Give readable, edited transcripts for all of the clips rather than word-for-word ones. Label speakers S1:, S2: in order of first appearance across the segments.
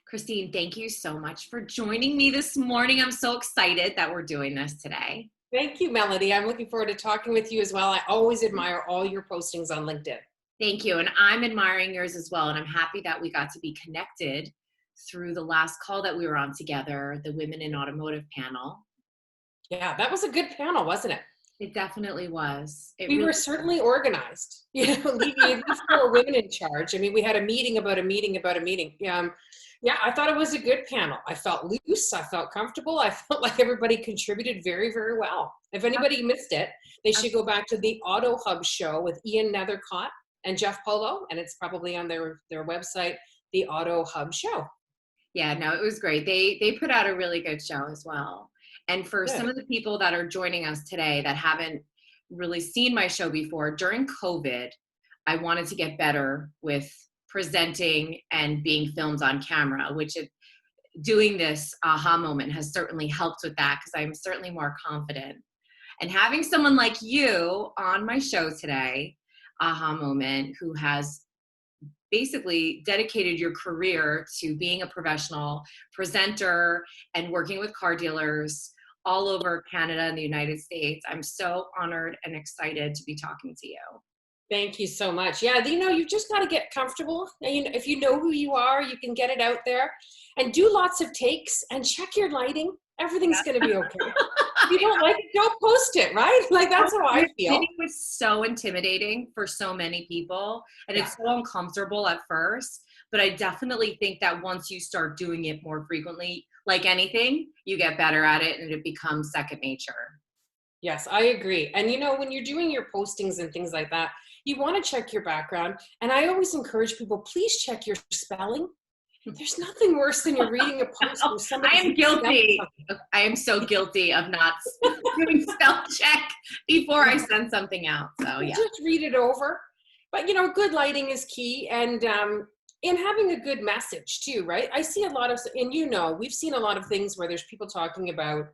S1: Christine, thank you so much for joining me this morning. I'm so excited that we're doing this today.
S2: Thank you, Melanie. I'm looking forward to talking with you as well. I always admire all your postings on LinkedIn.
S1: Thank you. And I'm admiring yours as well. And I'm happy that we got to be connected through the last call that we were on together, the Women in Automotive panel.
S2: Yeah, that was a good panel, wasn't it?
S1: It definitely was.
S2: We were certainly organized. Leaving 4 women in charge. I mean, we had a meeting about a meeting about a meeting. Yeah, I thought it was a good panel. I felt loose. I felt comfortable. I felt like everybody contributed very, very well. If anybody missed it, they should go back to the Auto Hub show with Ian Nethercott and Jeff Polo, and it's probably on their website, the Auto Hub show.
S1: Yeah, no, it was great. They put out a really good show as well. And for some of the people that are joining us today that haven't really seen my show before, during COVID, I wanted to get better with presenting and being filmed on camera, doing this aha moment has certainly helped with that because I'm certainly more confident. And having someone like you on my show today, aha moment, who has basically dedicated your career to being a professional presenter and working with car dealers all over Canada and the United States. I'm so honored and excited to be talking to you.
S2: Thank you so much. Yeah, you've just got to get comfortable. And, if you know who you are, you can get it out there and do lots of takes and check your lighting. Everything's going to be okay. If you don't like it, don't post it, right? Like, that's how I feel.
S1: It was so intimidating for so many people, and it's so uncomfortable at first. But I definitely think that once you start doing it more frequently, like anything, you get better at it and it becomes second nature.
S2: Yes, I agree. And when you're doing your postings and things like that, you want to check your background. And I always encourage people, please check your spelling. There's nothing worse than you're reading a post where somebody.
S1: I am guilty. I am so guilty of not doing spell check before I send something out. So yeah.
S2: Just read it over. But good lighting is key, and having a good message too, right? I see a lot of, and we've seen a lot of things where there's people talking about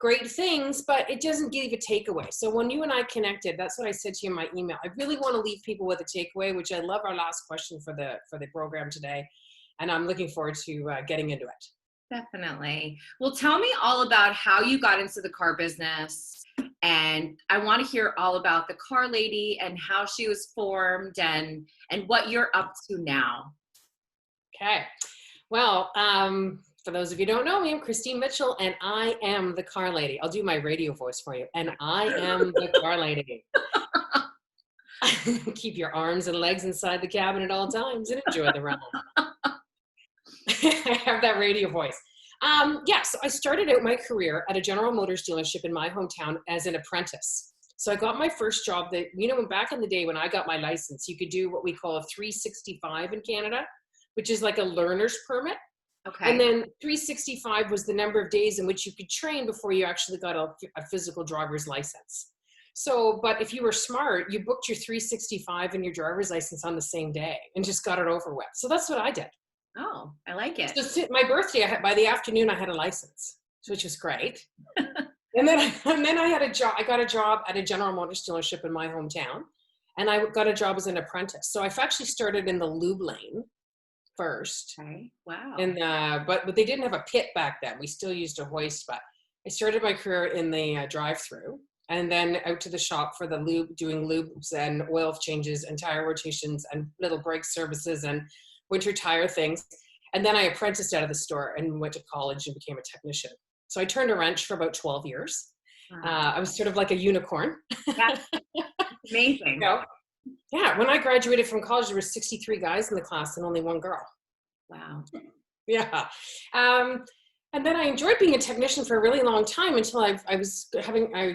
S2: great things, but it doesn't give a takeaway. So when you and I connected, that's what I said to you in my email. I really want to leave people with a takeaway, which I love our last question for the program today. And I'm looking forward to getting into it.
S1: Definitely. Well, tell me all about how you got into the car business. And I want to hear all about the Car Lady and how she was formed and what you're up to now.
S2: Okay. Well, for those of you who don't know me, I'm Christine Mitchell, and I am the Car Lady. I'll do my radio voice for you. And I am the Car Lady. Keep your arms and legs inside the cabin at all times and enjoy the ride. I have that radio voice. So I started out my career at a General Motors dealership in my hometown as an apprentice. So I got my first job back in the day when I got my license, you could do what we call a 365 in Canada, which is like a learner's permit.
S1: Okay.
S2: And then 365 was the number of days in which you could train before you actually got a physical driver's license. So, but if you were smart, you booked your 365 and your driver's license on the same day and just got it over with. So that's what I did.
S1: Oh, I like it.
S2: So my birthday, by the afternoon, I had a license, which was great. and then I had a job. I got a job at a General Motors dealership in my hometown, and I got a job as an apprentice. So I've actually started in the lube lane first.
S1: Okay. Wow.
S2: But they didn't have a pit back then. We still used a hoist, but I started my career in the drive-through, and then out to the shop for the lube, doing lubes and oil changes and tire rotations and little brake services and winter tire things. And then I apprenticed out of the store and went to college and became a technician. So I turned a wrench for about 12 years. Wow. I was sort of like a unicorn.
S1: That's amazing.
S2: Yeah, when I graduated from college, there were 63 guys in the class and only one girl.
S1: Wow.
S2: Yeah. And then I enjoyed being a technician for a really long time until I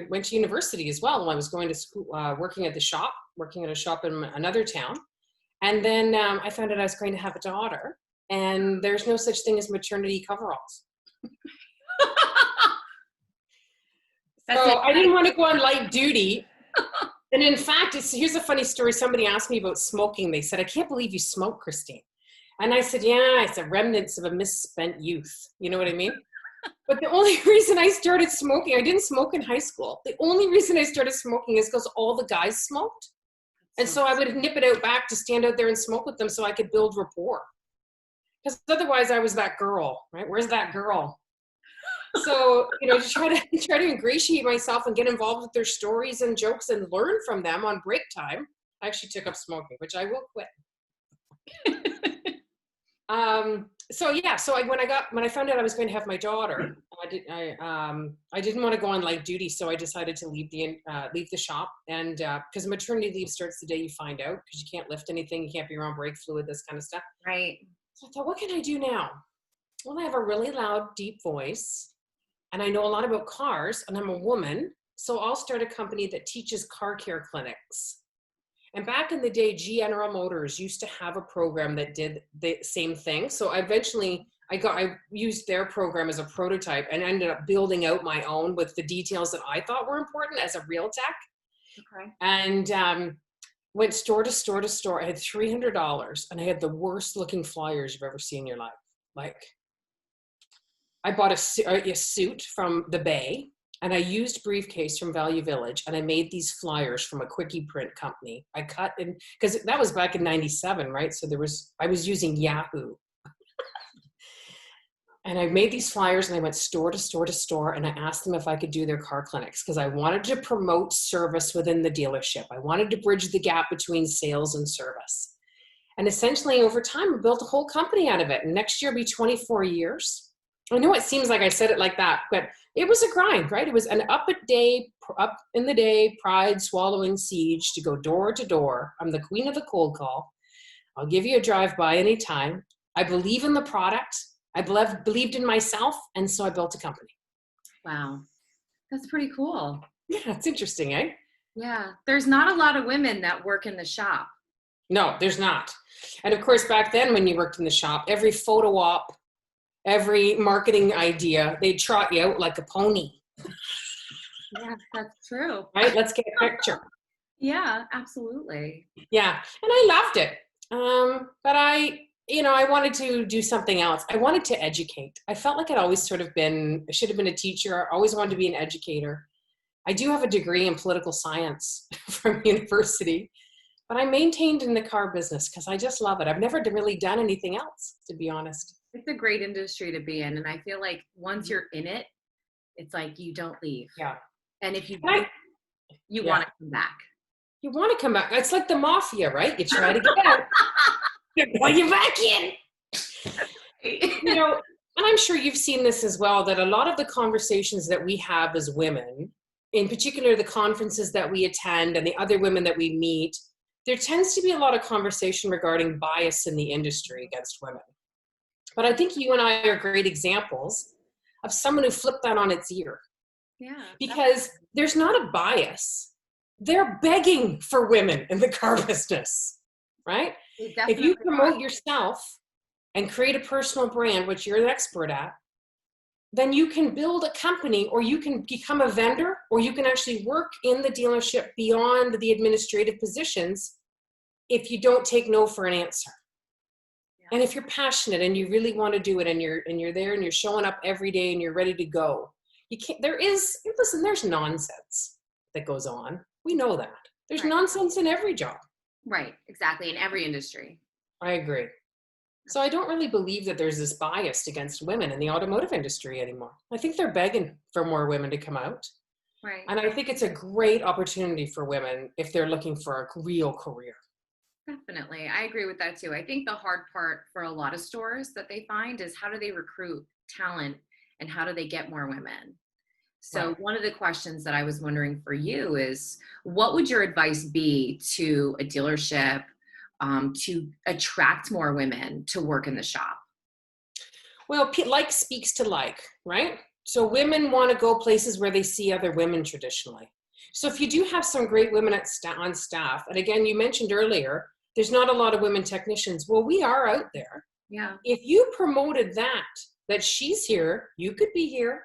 S2: went to university as well. I was going to school, working at a shop in another town. And then I found out I was going to have a daughter, and there's no such thing as maternity coveralls. So I didn't want to go on light duty. And in fact, here's a funny story. Somebody asked me about smoking. They said, "I can't believe you smoke, Christine." And I said, "Yeah, it's a remnants of a misspent youth." You know what I mean? But the only reason I started smoking, I didn't smoke in high school. The only reason I started smoking is because all the guys smoked. And so I would nip it out back to stand out there and smoke with them so I could build rapport. Because otherwise I was that girl, right? Where's that girl? So, to try to ingratiate myself and get involved with their stories and jokes and learn from them on break time. I actually took up smoking, which I will quit. When I found out I was going to have my daughter, I didn't want to go on light duty, so I decided to leave the shop, and because maternity leave starts the day you find out, because you can't lift anything, you can't be around brake fluid, this kind of stuff.
S1: Right.
S2: So I thought, what can I do now? Well, I have a really loud, deep voice, and I know a lot about cars, and I'm a woman, so I'll start a company that teaches car care clinics. And back in the day, General Motors used to have a program that did the same thing. So I used their program as a prototype and ended up building out my own with the details that I thought were important as a real tech.
S1: Okay.
S2: And went store to store to store. I had $300 and I had the worst looking flyers you've ever seen in your life. Like, I bought a suit from the Bay, and I used briefcase from Value Village, and I made these flyers from a quickie print company. I cut in, because that was back in 97, right? So I was using Yahoo. And I made these flyers, and I went store to store to store, and I asked them if I could do their car clinics, because I wanted to promote service within the dealership. I wanted to bridge the gap between sales and service. And essentially over time, I built a whole company out of it. And next year will be 24 years. I know it seems like I said it like that, but it was a grind, right? It was an up in the day, pride swallowing siege to go door to door. I'm the queen of the cold call. I'll give you a drive-by anytime. I believe in the product. I believed in myself, and so I built a company.
S1: Wow. That's pretty cool.
S2: Yeah, it's interesting, eh?
S1: Yeah. There's not a lot of women that work in the shop.
S2: No, there's not. And of course, back then when you worked in the shop, every photo op, every marketing idea, they'd trot you out like a pony.
S1: Yeah, that's true.
S2: Right? Let's get a picture.
S1: Yeah, absolutely.
S2: Yeah. And I loved it. But I wanted to do something else. I wanted to educate. I felt like I should have been a teacher. I always wanted to be an educator. I do have a degree in political science from university, but I maintained in the car business because I just love it. I've never really done anything else, to be honest.
S1: It's a great industry to be in. And I feel like once you're in it, it's like you don't leave.
S2: Yeah.
S1: And if you
S2: want
S1: to come back.
S2: You want to come back. It's like the mafia, right? You try to get out. Well, you're back in. And I'm sure you've seen this as well, that a lot of the conversations that we have as women, in particular the conferences that we attend and the other women that we meet, there tends to be a lot of conversation regarding bias in the industry against women. But I think you and I are great examples of someone who flipped that on its ear.
S1: Yeah.
S2: Because there's not a bias. They're begging for women in the car business, right? If you promote yourself and create a personal brand, which you're an expert at, then you can build a company, or you can become a vendor, or you can actually work in the dealership beyond the administrative positions if you don't take no for an answer. Yeah. And if you're passionate and you really want to do it, and you're there and you're showing up every day and you're ready to go, there's nonsense that goes on. We know that. There's nonsense in every job.
S1: Right, exactly, in every industry.
S2: I agree. So I don't really believe that there's this bias against women in the automotive industry anymore. I think they're begging for more women to come out.
S1: Right.
S2: And I think it's a great opportunity for women if they're looking for a real career.
S1: Definitely. I agree with that too. I think the hard part for a lot of stores that they find is how do they recruit talent and how do they get more women? So one of the questions that I was wondering for you is, what would your advice be to a dealership to attract more women to work in the shop?
S2: Well, like speaks to like, right? So women want to go places where they see other women traditionally. So if you do have some great women on staff, and again, you mentioned earlier, there's not a lot of women technicians. Well, we are out there.
S1: Yeah.
S2: If you promoted that she's here, you could be here.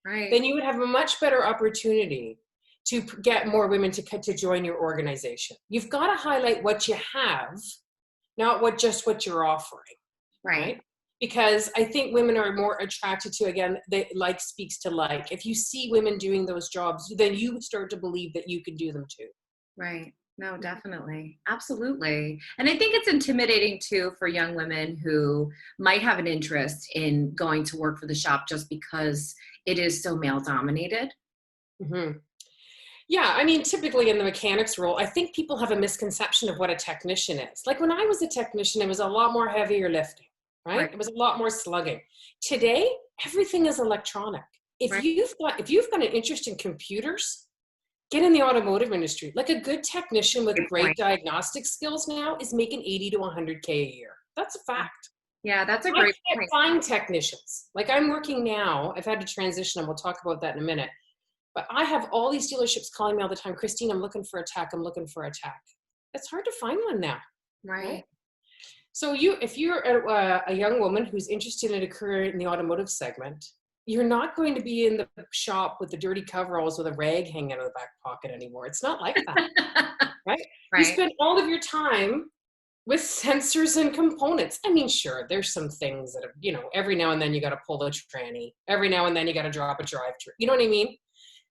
S1: Right.
S2: Then you would have a much better opportunity to get more women to join your organization. You've got to highlight what you have, not what you're offering.
S1: Right.
S2: Because I think women are more attracted to, again, like speaks to like. If you see women doing those jobs, then you start to believe that you can do them too.
S1: Right. No, definitely. Absolutely. And I think it's intimidating too for young women who might have an interest in going to work for the shop just because it is so male dominated.
S2: Hmm. Yeah, I mean, typically in the mechanics role, I think people have a misconception of what a technician is. Like when I was a technician, it was a lot more heavier lifting, right?
S1: Right.
S2: It was a lot more slugging. Today, everything is electronic. If
S1: Right.
S2: you've got an interest in computers, get in the automotive industry. Like a good technician with
S1: Great
S2: great
S1: point.
S2: diagnostic skills now is making 80 to 100K a year. That's a fact.
S1: Yeah, that's a
S2: I
S1: great
S2: can't
S1: point.
S2: find technicians. Like I'm working now, I've had to transition and we'll talk about that in a minute. But I have all these dealerships calling me all the time, Christine, I'm looking for a tech. I'm looking for a tech. It's hard to find one now, right?
S1: Right.
S2: So if you're a young woman who's interested in a career in the automotive segment, you're not going to be in the shop with the dirty coveralls with a rag hanging out of the back pocket anymore. It's not like that, right? You
S1: Right.
S2: spend all of your time with sensors and components. I mean, sure, there's some things that are, every now and then you got to pull a tranny. Every now and then you got to drop a drivetrain. You know what I mean?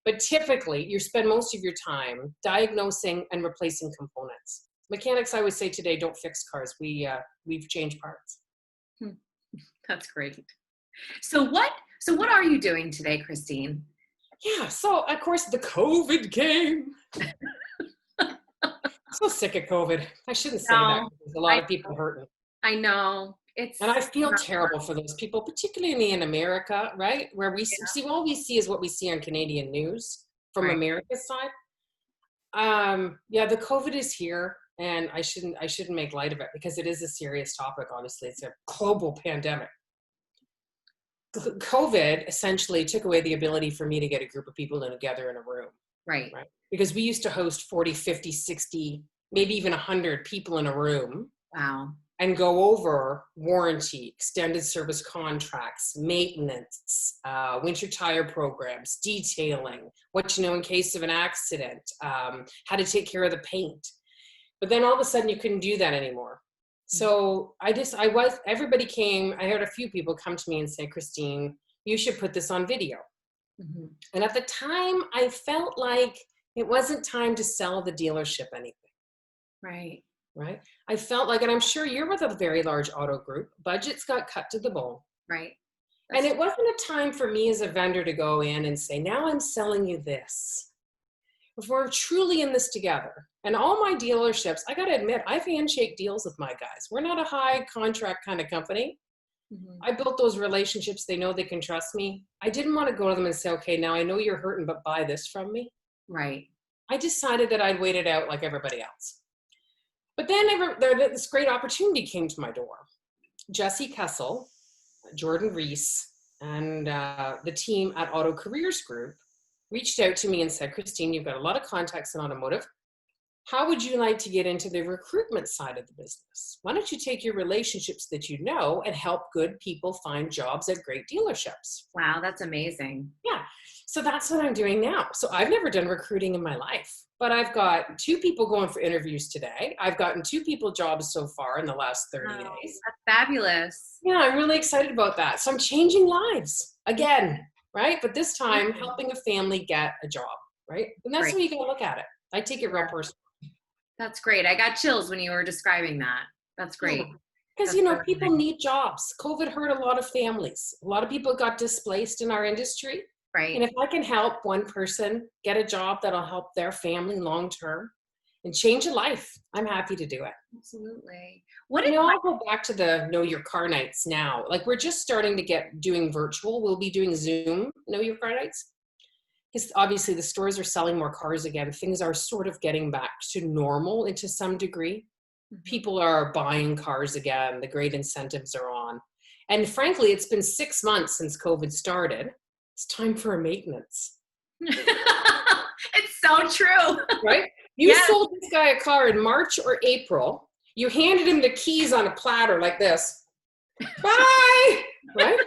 S2: But typically, you spend most of your time diagnosing and replacing components. Mechanics, I would say today, don't fix cars. We've changed parts.
S1: Hmm. That's great. So what are you doing today, Christine?
S2: Yeah. So of course the COVID came. So sick of COVID. I shouldn't say that
S1: No,
S2: because there's a lot
S1: I
S2: of people hurting.
S1: I know.
S2: And I
S1: It's
S2: feel terrible for those people, particularly in America, right? Where we see all we see is what we see on Canadian news from
S1: right.
S2: America's side. Yeah, the COVID is here, and I shouldn't make light of it because it is a serious topic. Honestly, it's a global pandemic. COVID essentially took away the ability for me to get a group of people together in a room,
S1: Right.
S2: right? Because we used to host 40, 50, 60, maybe even 100 people in a room
S1: Wow.
S2: and go over warranty, extended service contracts, maintenance, winter tire programs, detailing, what you know in case of an accident, how to take care of the paint. But then all of a sudden you couldn't do that anymore. So everybody came, I heard a few people come to me and say, Christine, you should put this on video.
S1: Mm-hmm.
S2: And at the time I felt like it wasn't time to sell the dealership anything.
S1: Right.
S2: Right? I felt like, and I'm sure you're with a very large auto group, budgets got cut to the bone.
S1: Right.
S2: And
S1: That's
S2: it wasn't a time for me as a vendor to go in and say, now I'm selling you this. If we're truly in this together, and all my dealerships, I got to admit, I've handshake deals with my guys. We're not a high contract kind of company.
S1: mm-hmm.
S2: I built those relationships. They know they can trust me. I didn't want to go to them and say, okay, now I know you're hurting, but buy this from me.
S1: Right.
S2: I decided that I'd wait it out like everybody else. But then this great opportunity came to my door. Jesse Kessel, Jordan Reese, and the team at Auto Careers Group reached out to me and said, Christine, you've got a lot of contacts in automotive. How would you like to get into the recruitment side of the business? Why don't you take your relationships that you know and help good people find jobs at great dealerships?
S1: Wow, that's amazing.
S2: Yeah. So that's what I'm doing now. So I've never done recruiting in my life, but I've got 2 people going for interviews today. I've gotten 2 people jobs so far in the last 30
S1: Wow,
S2: days.
S1: that's fabulous.
S2: Yeah, I'm really excited about that. So I'm changing lives again, right? But this time helping a family get a job, right? And that's
S1: Great.
S2: the way you can look at it. I take it real personal.
S1: That's great. I got chills when you were describing that. That's great.
S2: Because,
S1: That's really
S2: people
S1: nice.
S2: need jobs. COVID hurt a lot of families. A lot of people got displaced in our industry. And
S1: Right.
S2: if I can help one person get a job that'll help their family long term and change a life, I'm happy to do it.
S1: Absolutely. What is
S2: I'll go back to the Know Your Car Nights now. Like we're just starting to get doing virtual. We'll be doing Zoom Know Your Car Nights. Because obviously the stores are selling more cars again. Things are sort of getting back to normal into some degree. People are buying cars again. The great incentives are on. And frankly, it's been 6 months since COVID started. It's time for a maintenance.
S1: It's so true.
S2: Right? You sold this guy a car in March or April. You handed him the keys on a platter like this. Bye! Right?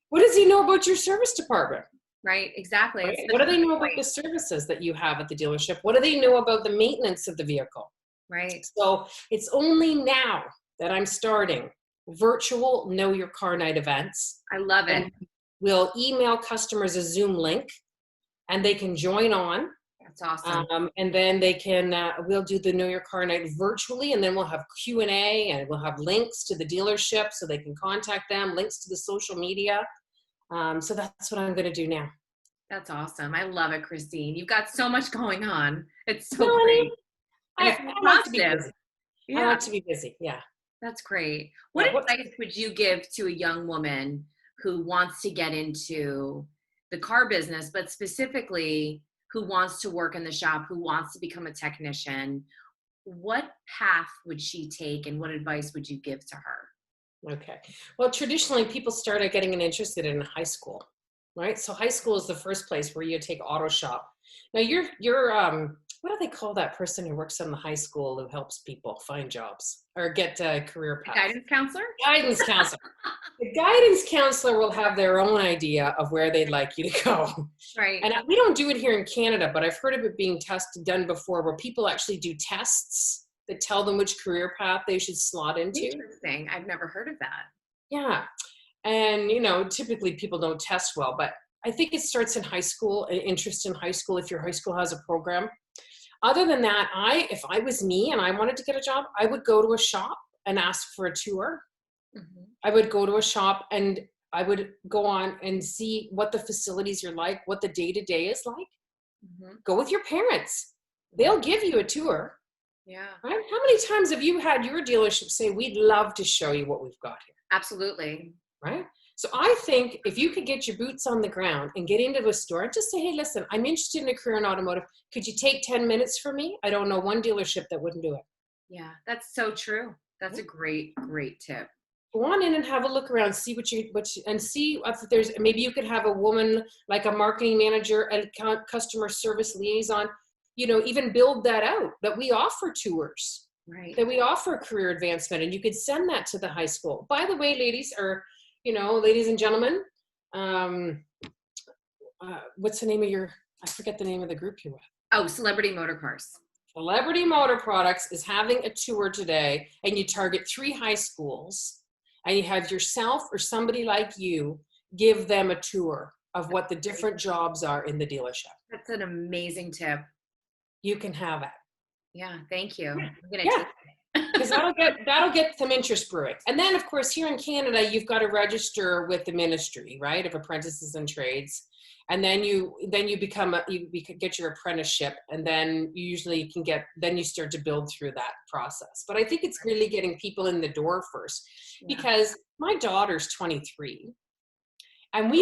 S2: What does he know about your service department?
S1: Right, exactly.
S2: Right? What do they know about the services that you have at the dealership? What do they know about the maintenance of the vehicle?
S1: Right.
S2: So it's only now that I'm starting virtual Know Your Car Night events.
S1: I love it.
S2: And we'll email customers a Zoom link and they can join on
S1: That's awesome.
S2: And then they can, we'll do the Know Your Car Night virtually, and then we'll have Q&A, and we'll have links to the dealership so they can contact them, links to the social media. So that's what I'm going to do now.
S1: That's awesome. I love it, Christine. You've got so much going on. It's so
S2: Melanie,
S1: great. And it's
S2: I like to be
S1: positive.
S2: busy. I
S1: Yeah,
S2: like to be busy. Yeah.
S1: that's great. What
S2: Yeah.
S1: advice would you give to a young woman who wants to get into the car business, but specifically who wants to work in the shop, who wants to become a technician? What path would she take and what advice would you give to her?
S2: Okay. Well, traditionally, people started getting interested in high school, right? So high school is the first place where you take auto shop. Now you're what do they call that person who works in the high school who helps people find jobs or get a career
S1: A
S2: path?
S1: guidance counselor?
S2: Guidance counselor. The guidance counselor will have their own idea of where they'd like you to go.
S1: Right.
S2: And we don't do it here in Canada, but I've heard of it being done before, where people actually do tests that tell them which career path they should slot into.
S1: Interesting. I've never heard of that.
S2: Yeah. And, typically people don't test well, but I think it starts in high school, an interest in high school, if your high school has a program. Other than that, if I was me and I wanted to get a job, I would go to a shop and ask for a tour.
S1: Mm-hmm.
S2: I would go to a shop and I would go on and see what the facilities are like, what the day-to-day is like.
S1: Mm-hmm.
S2: Go with your parents. They'll give you a tour.
S1: Yeah.
S2: Right? How many times have you had your dealership say, we'd love to show you what we've got here?
S1: Absolutely.
S2: Right? So I think if you could get your boots on the ground and get into a store and just say, hey, listen, I'm interested in a career in automotive. Could you take 10 minutes from me? I don't know one dealership that wouldn't do it.
S1: Yeah, that's so true. That's a great, great tip.
S2: Go on in and have a look around, see and see if there's, maybe you could have a woman like a marketing manager and customer service liaison, even build that out, that we offer tours,
S1: right?
S2: That we offer career advancement, and you could send that to the high school. By the way, ladies ladies and gentlemen, what's the name of I forget the name of the group you're with.
S1: Oh, Celebrity Motor Cars.
S2: Celebrity Motor Products is having a tour today, and you target 3 high schools, and you have yourself or somebody like you give them a tour of what the different jobs are in the dealership.
S1: That's an amazing tip.
S2: You can have it.
S1: Yeah, thank you.
S2: Yeah.
S1: I'm gonna take it.
S2: Because that'll get some interest brewing. And then, of course, here in Canada, you've got to register with the Ministry, right, of Apprentices and Trades. And then you get your apprenticeship, and then you usually you start to build through that process. But I think it's really getting people in the door first, because my daughter's 23, and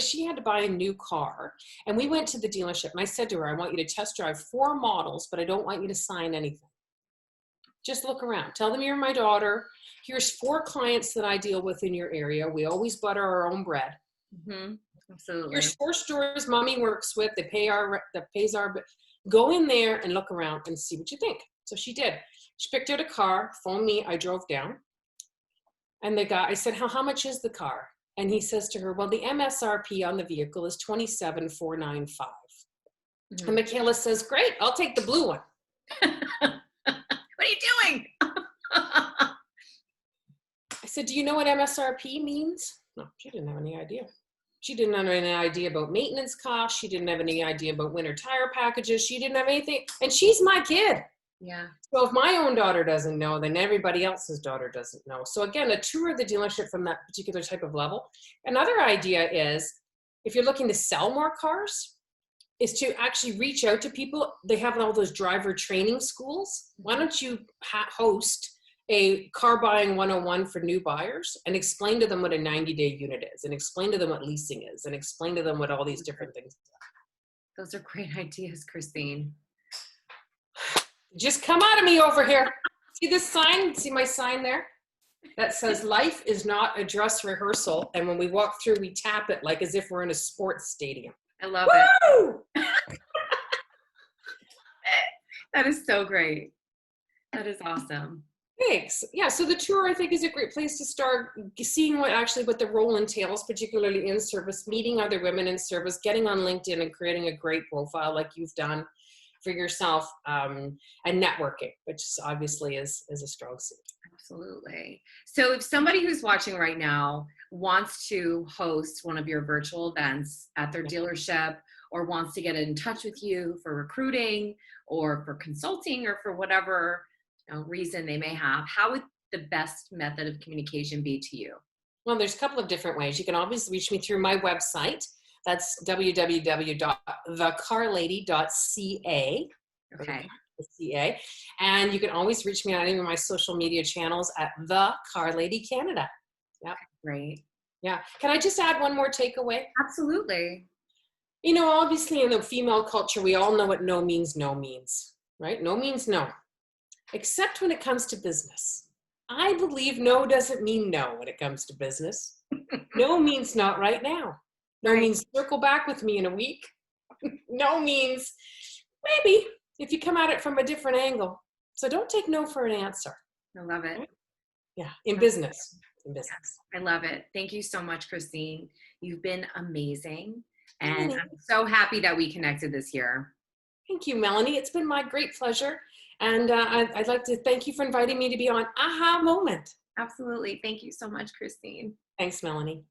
S2: she had to buy a new car, and we went to the dealership, and I said to her, I want you to test drive 4 models, but I don't want you to sign anything. Just look around. Tell them you're my daughter. Here's 4 clients that I deal with in your area. We always butter our own bread.
S1: Mm-hmm. Absolutely.
S2: Here's 4 stores mommy works with. That pays our. Go in there and look around and see what you think. So she did. She picked out a car, phoned me. I drove down, and I said, how much is the car? And he says to her, well, the MSRP on the vehicle is $27,495. Mm-hmm. And Michaela says, great, I'll take the blue one.
S1: What are you doing?
S2: I said, do you know what MSRP means? No, she didn't have any idea. She didn't have any idea about maintenance costs. She didn't have any idea about winter tire packages. She didn't have anything. And she's my kid.
S1: Yeah.
S2: So if my own daughter doesn't know, then everybody else's daughter doesn't know. So again, a tour of the dealership from that particular type of level. Another idea is, if you're looking to sell more cars, is to actually reach out to people. They have all those driver training schools. Why don't you host a car buying 101 for new buyers and explain to them what a 90-day unit is, and explain to them what leasing is, and explain to them what all these different things are.
S1: Those are great ideas, Christine.
S2: Just come out of me over here. See this sign? See my sign there? That says, life is not a dress rehearsal. And when we walk through, we tap it like as if we're in a sports stadium.
S1: I love
S2: Woo!
S1: it. That is so great. That is awesome.
S2: Thanks. Yeah, so the tour, I think, is a great place to start seeing what the role entails, particularly in service, meeting other women in service, getting on LinkedIn and creating a great profile like you've done for yourself, and networking, which obviously is a strong suit.
S1: Absolutely. So if somebody who's watching right now wants to host one of your virtual events at their dealership or wants to get in touch with you for recruiting or for consulting or for whatever reason they may have, how would the best method of communication be to you?
S2: Well, there's a couple of different ways. You can always reach me through my website. That's www.thecarlady.ca.
S1: Okay.
S2: CA. And you can always reach me on any of my social media channels at The Car Lady Canada. Yeah.
S1: Great.
S2: Yeah. Can I just add one more takeaway?
S1: Absolutely.
S2: You know, obviously in the female culture, we all know what no means, right? No means no, except when it comes to business. I believe no doesn't mean no when it comes to business. No means not right now. No
S1: Right.
S2: means circle back with me in a week. No means maybe if you come at it from a different angle. So don't take no for an answer.
S1: I love it.
S2: Right? Yeah, in business. In business.
S1: Yes, I love it. Thank you so much, Christine. You've been amazing. And
S2: Melanie.
S1: I'm so happy that we connected this year.
S2: Thank you, Melanie. It's been my great pleasure. And I'd like to thank you for inviting me to be on Aha Moment.
S1: Absolutely. Thank you so much, Christine.
S2: Thanks, Melanie.